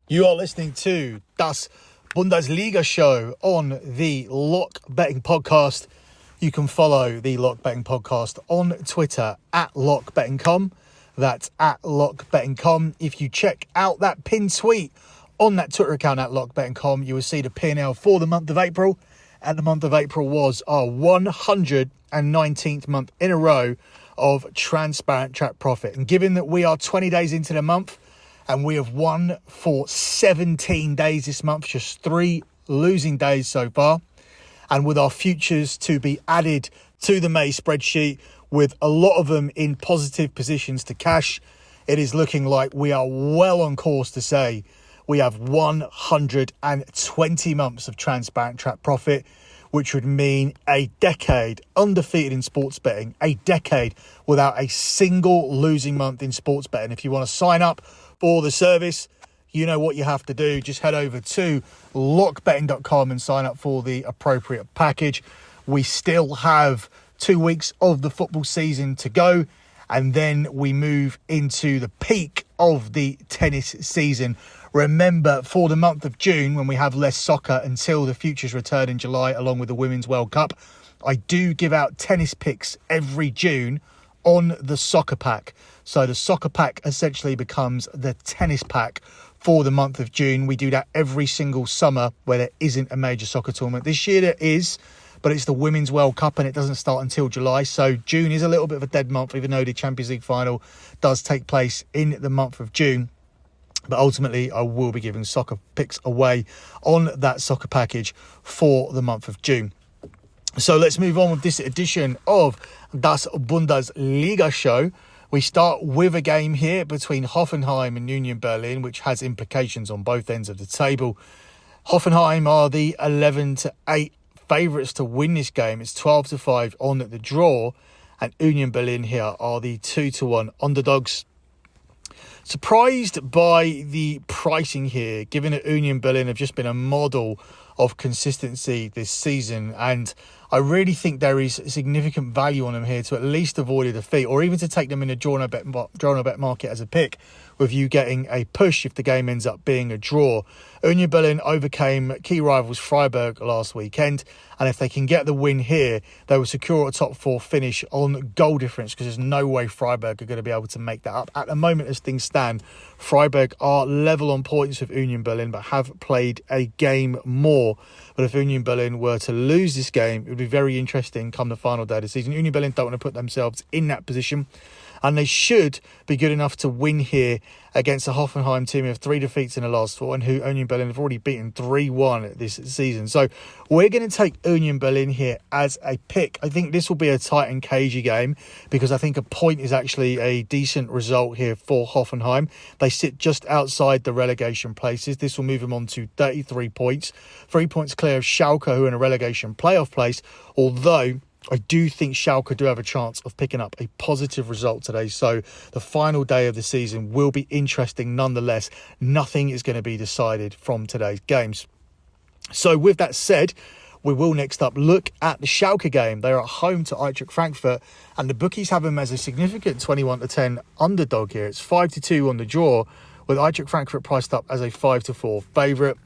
You are listening to Das Bundesliga Show on the Lock Betting Podcast. You can follow the Lock Betting Podcast on Twitter at LockBettingCom. That's at LockBettingCom. If you check out that pinned tweet on that Twitter account at LockBettingCom, you will see the P&L for the month of April. And the month of April was our 119th month in a row of transparent track profit. And given that we are 20 days into the month, and we have won for 17 days this month, just 3 losing days so far. And with our futures to be added to the May spreadsheet, with a lot of them in positive positions to cash, it is looking like we are well on course to say we have 120 months of transparent track profit, which would mean a decade undefeated in sports betting, a decade without a single losing month in sports betting. If you want to sign up for the service, you know what you have to do. Just head over to lockbetting.com and sign up for the appropriate package. We still have 2 weeks of the football season to go, and then we move into the peak of the tennis season. Remember, for the month of June, when we have less soccer until the futures return in July, along with the Women's World Cup, I do give out tennis picks every June on the soccer pack. So the soccer pack essentially becomes the tennis pack for the month of June. We do that every single summer where there isn't a major soccer tournament. This year there is, but it's the Women's World Cup and it doesn't start until July. So June is a little bit of a dead month, even though the Champions League final does take place in the month of June. But ultimately, I will be giving soccer picks away on that soccer package for the month of June. So let's move on with this edition of Das Bundesliga Show. We start with a game here between Hoffenheim and Union Berlin, which has implications on both ends of the table. Hoffenheim are the 11-8 favourites to win this game. It's 12-5 on the draw. And Union Berlin here are the 2-1 underdogs. Surprised by the pricing here, given that Union Berlin have just been a model of consistency this season, and I really think there is significant value on them here to at least avoid a defeat, or even to take them in a draw no bet market as a pick, with you getting a push if the game ends up being a draw. Union Berlin overcame key rivals Freiburg last weekend, and if they can get the win here, they will secure a top 4 finish on goal difference, because there's no way Freiburg are going to be able to make that up. At the moment, as things stand, Freiburg are level on points with Union Berlin, but have played a game more. But if Union Berlin were to lose this game, it would be very interesting come the final day of the season. Union Berlin don't want to put themselves in that position, and they should be good enough to win here against a Hoffenheim team who have 3 defeats in the last 4, and who Union Berlin have already beaten 3-1 this season. So we're going to take Union Berlin here as a pick. I think this will be a tight and cagey game, because I think a point is actually a decent result here for Hoffenheim. They sit just outside the relegation places. This will move them on to 33 points, 3 points clear of Schalke, who are in a relegation playoff place, although I do think Schalke do have a chance of picking up a positive result today. So the final day of the season will be interesting nonetheless. Nothing is going to be decided from today's games. So with that said, we will next up look at the Schalke game. They are at home to Eintracht Frankfurt, and the bookies have them as a significant 21-10 underdog here. It's 5-2 on the draw, with Eintracht Frankfurt priced up as a 5-4 favourite.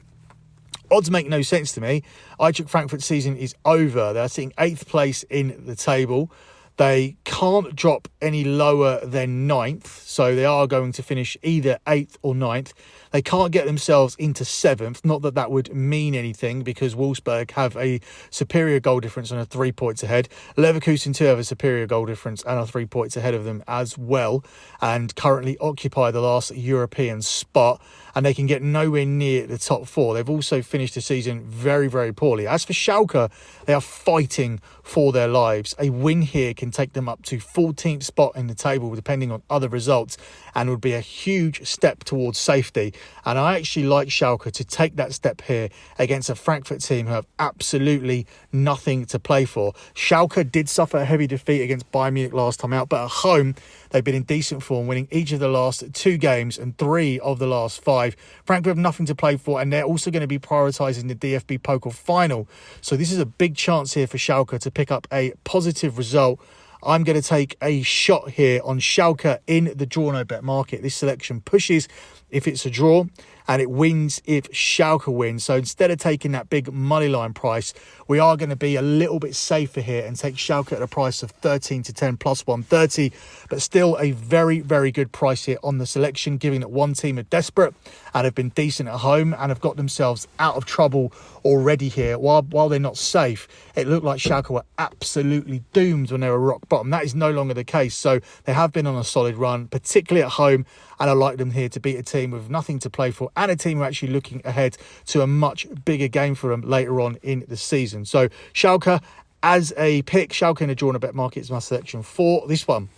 Odds make no sense to me. Eintracht Frankfurt's season is over. They're sitting 8th place in the table. They can't drop any lower than 9th, so they are going to finish either 8th or 9th. They can't get themselves into 7th. Not that that would mean anything, because Wolfsburg have a superior goal difference and are 3 points ahead. Leverkusen too have a superior goal difference and are 3 points ahead of them as well, and currently occupy the last European spot, and they can get nowhere near the top 4. They've also finished the season very, very poorly. As for Schalke, they are fighting for their lives. A win here can take them up to 14th spot in the table, depending on other results, and would be a huge step towards safety. And I actually like Schalke to take that step here against a Frankfurt team who have absolutely nothing to play for. Schalke did suffer a heavy defeat against Bayern Munich last time out, but at home they've been in decent form, winning each of the last 2 games and 3 of the last 5. Frankfurt have nothing to play for, and they're also going to be prioritising the DFB Pokal final. So this is a big chance here for Schalke to pick up a positive result. I'm going to take a shot here on Schalke in the draw no bet market. This selection pushes if it's a draw, and it wins if Schalke wins. So instead of taking that big money line price, we are going to be a little bit safer here and take Schalke at a price of 13 to 10 plus 130, but still a very, very good price here on the selection, given that one team are desperate and have been decent at home and have got themselves out of trouble already here. While they're not safe, it looked like Schalke were absolutely doomed when they were rock bottom. That is no longer the case. So they have been on a solid run, particularly at home, and I like them here to beat a team with nothing to play for and a team who are actually looking ahead to a much bigger game for them later on in the season. So Schalke as a pick, Schalke in a draw and a bet market is my selection for this one.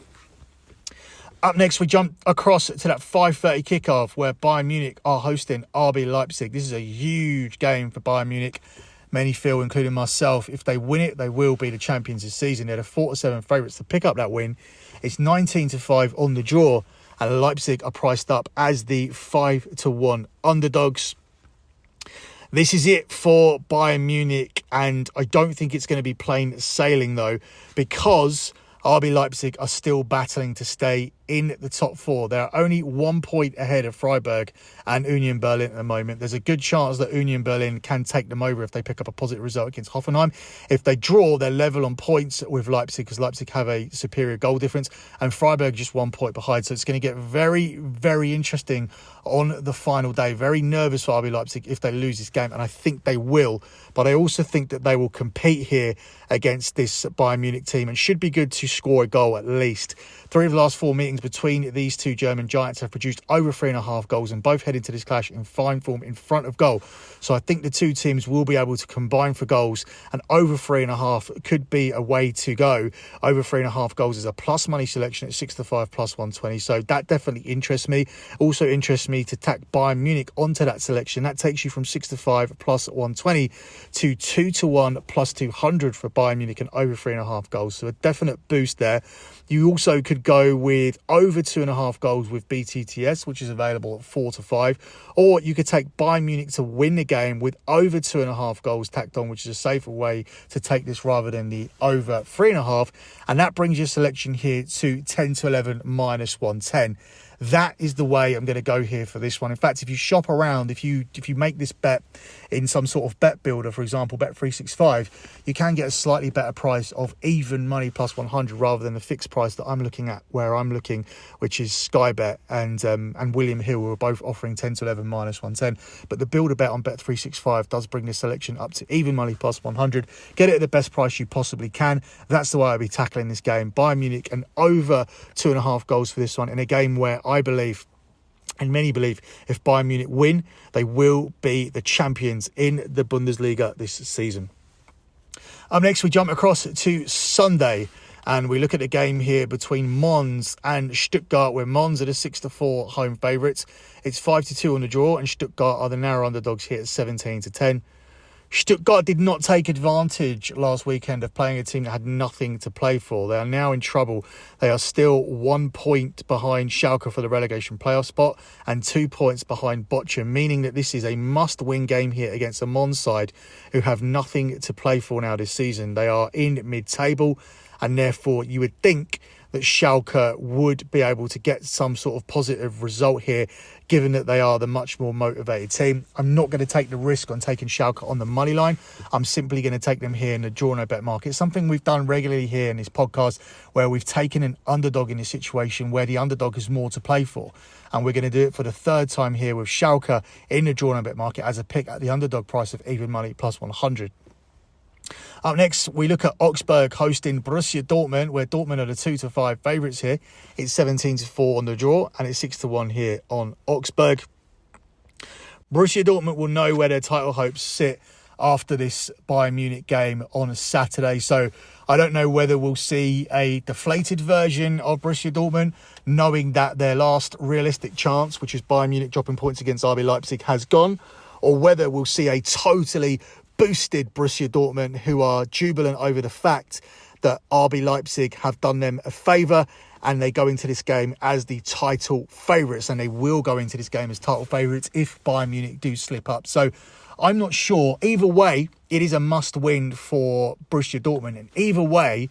Up next, we jump across to that 5:30 kickoff where Bayern Munich are hosting RB Leipzig. This is a huge game for Bayern Munich. Many feel, including myself, if they win it, they will be the champions this season. They're the 4-7 favourites to pick up that win. It's 19-5 on the draw, and Leipzig are priced up as the 5-1 underdogs. This is it for Bayern Munich, and I don't think it's going to be plain sailing though, because RB Leipzig are still battling to stay in the top four. They're only 1 point ahead of Freiburg and Union Berlin at the moment. There's a good chance that Union Berlin can take them over if they pick up a positive result against Hoffenheim. If they draw, they're level on points with Leipzig because Leipzig have a superior goal difference and Freiburg just 1 point behind. So it's going to get very, very interesting on the final day. Very nervous for RB Leipzig if they lose this game, and I think they will. But I also think that they will compete here against this Bayern Munich team and should be good to score a goal at least. 3 of the last 4 meetings between these two German giants have produced over 3.5 goals and both head into this clash in fine form in front of goal. So I think the two teams will be able to combine for goals, and over 3.5 could be a way to go. Over 3.5 goals is a plus money selection at 6-5 plus 120. So that definitely interests me. Also interests me to tack Bayern Munich onto that selection. That takes you from 6-5 plus 120 to 2-1 plus 200 for Bayern Munich and over 3.5 goals. So a definite boost there. You also could go with over 2.5 goals with BTTS, which is available at 4-5. Or you could take Bayern Munich to win the game with over 2.5 goals tacked on, which is a safer way to take this rather than the over 3.5. And that brings your selection here to 10-11 minus 110. That is the way I'm going to go here for this one. In fact, if you shop around, if you make this bet in some sort of bet builder, for example, Bet365, you can get a slightly better price of even money plus 100 rather than the fixed price that I'm looking at, where I'm looking, which is Sky Bet and William Hill, who are both offering 10-11 minus 110. But the builder bet on Bet365 does bring the selection up to even money plus 100. Get it at the best price you possibly can. That's the way I'll be tackling this game. Bayern Munich and over 2.5 goals for this one in a game where I believe, and many believe, if Bayern Munich win, they will be the champions in the Bundesliga this season. Up next, we jump across to Sunday and we look at the game here between Mons and Stuttgart, where Mons are the 6-4 home favourites. It's 5-2 on the draw, and Stuttgart are the narrow underdogs here at 17-10. Stuttgart did not take advantage last weekend of playing a team that had nothing to play for. They are now in trouble. They are still 1 point behind Schalke for the relegation playoff spot and 2 points behind Bochum, meaning that this is a must-win game here against a Mons side who have nothing to play for now this season. They are in mid-table, and therefore you would think that Schalke would be able to get some sort of positive result here, given that they are the much more motivated team. I'm not going to take the risk on taking Schalke on the money line. I'm simply going to take them here in the draw no bet market. It's something we've done regularly here in this podcast, where we've taken an underdog in this situation where the underdog has more to play for. And we're going to do it for the third time here with Schalke in the draw no bet market as a pick at the underdog price of even money plus 100. Up next, we look at Augsburg hosting Borussia Dortmund, where Dortmund are the 2-5 favourites here. It's 17-4 on the draw, and it's 6-1 here on Augsburg. Borussia Dortmund will know where their title hopes sit after this Bayern Munich game on a Saturday. So I don't know whether we'll see a deflated version of Borussia Dortmund, knowing that their last realistic chance, which is Bayern Munich dropping points against RB Leipzig, has gone, or whether we'll see a totally boosted Borussia Dortmund who are jubilant over the fact that RB Leipzig have done them a favour, and they go into this game as the title favourites, and they will go into this game as title favourites if Bayern Munich do slip up. So I'm not sure. Either way, it is a must win for Borussia Dortmund, and either way,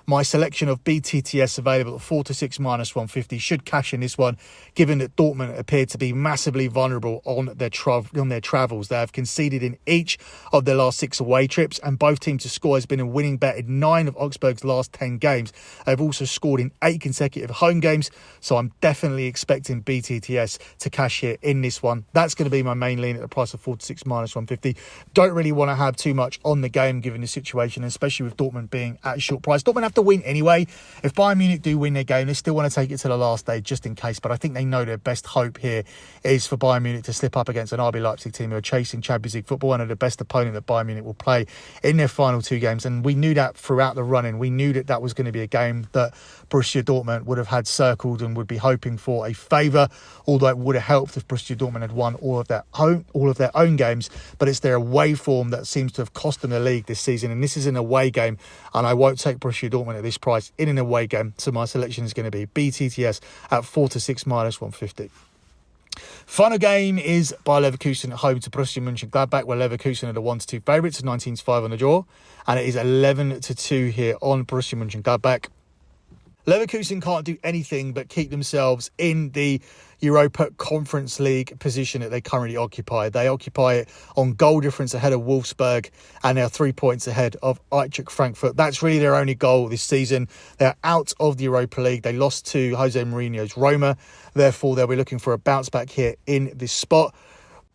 my selection of BTTS available at 4 to 6 minus 150 should cash in this one, given that Dortmund appear to be massively vulnerable on their travels. They have conceded in each of their last 6 away trips, and both teams to score has been a winning bet in 9 of Augsburg's last 10 games. They've also scored in 8 consecutive home games, so I'm definitely expecting BTTS to cash here in this one. That's going to be my main lean at the price of 4 to 6 minus 150. Don't really want to have too much on the game given the situation, especially with Dortmund being at a short price. Dortmund have to win anyway. If Bayern Munich do win their game, they still want to take it to the last day just in case, but I think they know their best hope here is for Bayern Munich to slip up against an RB Leipzig team who are chasing Champions League football and are the best opponent that Bayern Munich will play in their final 2 games. And we knew that throughout the run-in. We knew that that was going to be a game that Borussia Dortmund would have had circled and would be hoping for a favour, although it would have helped if Borussia Dortmund had won all of their own games. But it's their away form that seems to have cost them the league this season, and this is an away game, and I won't take Borussia Dortmund at this price in an away game, so my selection is going to be BTTS at 4 to 6 minus 150. Final game is Bayer Leverkusen at home to Borussia Mönchengladbach, where Leverkusen are the 1 to 2 favourites, 19-5 on the draw, and it is 11 to 2 here on Borussia Mönchengladbach. Leverkusen can't do anything but keep themselves in the Europa Conference League position that they currently occupy. They occupy it on goal difference ahead of Wolfsburg, and they're 3 points ahead of Eintracht Frankfurt. That's really their only goal this season. They're out of the Europa League. They lost to Jose Mourinho's Roma. Therefore, they'll be looking for a bounce back here in this spot.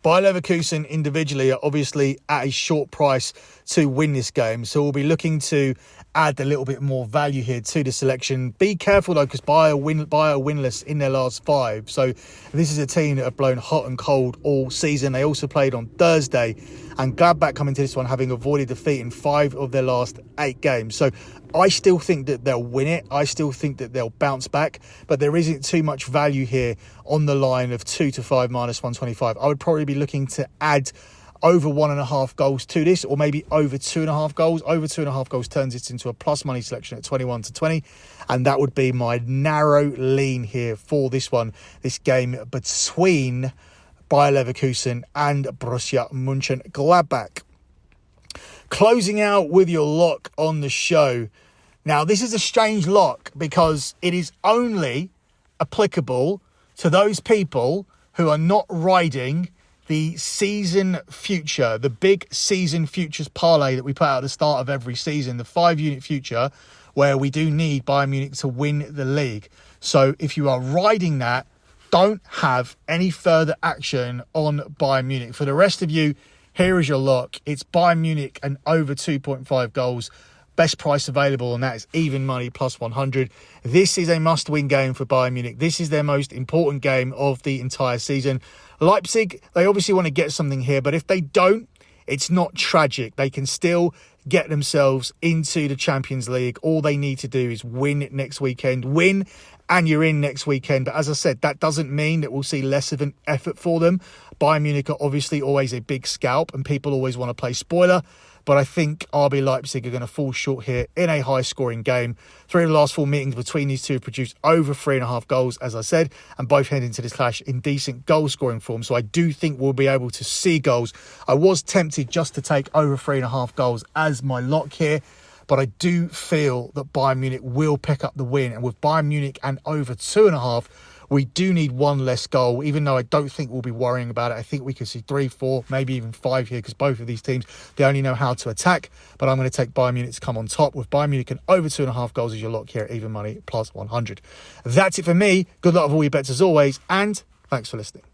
Bayer Leverkusen individually are obviously at a short price to win this game, so we'll be looking to add a little bit more value here to the selection. Be careful though, because Bayer winless in their last 5, so this is a team that have blown hot and cold all season. They also played on Thursday, and Gladbach coming to this one having avoided defeat in 5 of their last 8 games. So I still think that they'll win it. I still think that they'll bounce back, but there isn't too much value here on the line of 2 to 5 minus 125. I would probably be looking to add over 1.5 goals to this, or maybe over 2.5 goals. Over 2.5 goals turns it into a plus money selection at 21 to 20, and that would be my narrow lean here for this one. This game between Bayer Leverkusen and Borussia Mönchengladbach. Closing out with your lock on the show. Now, this is a strange lock because it is only applicable to those people who are not riding the season future, the big season futures parlay that we put out at the start of every season, the 5-unit future, where we do need Bayern Munich to win the league. So if you are riding that, don't have any further action on Bayern Munich. For the rest of you, here is your lock. It's Bayern Munich and over 2.5 goals. Best price available, and that is even money plus 100. This is a must-win game for Bayern Munich. This is their most important game of the entire season. Leipzig, they obviously want to get something here, but if they don't, it's not tragic. They can still get themselves into the Champions League. All they need to do is win next weekend. Win, and you're in next weekend. But as I said, that doesn't mean that we'll see less of an effort for them. Bayern Munich are obviously always a big scalp, and people always want to play spoiler. But I think RB Leipzig are going to fall short here in a high-scoring game. 3 of the last 4 meetings between these two have produced over 3.5 goals, as I said, and both head into this clash in decent goal-scoring form. So I do think we'll be able to see goals. I was tempted just to take over 3.5 goals as my lock here, but I do feel that Bayern Munich will pick up the win. And with Bayern Munich and over 2.5, we do need 1 less goal, even though I don't think we'll be worrying about it. I think we could see 3, 4, maybe even 5 here, because both of these teams, they only know how to attack. But I'm going to take Bayern Munich to come on top with Bayern Munich and over 2.5 goals as your lock here, even money plus 100. That's it for me. Good luck with all your bets as always, and thanks for listening.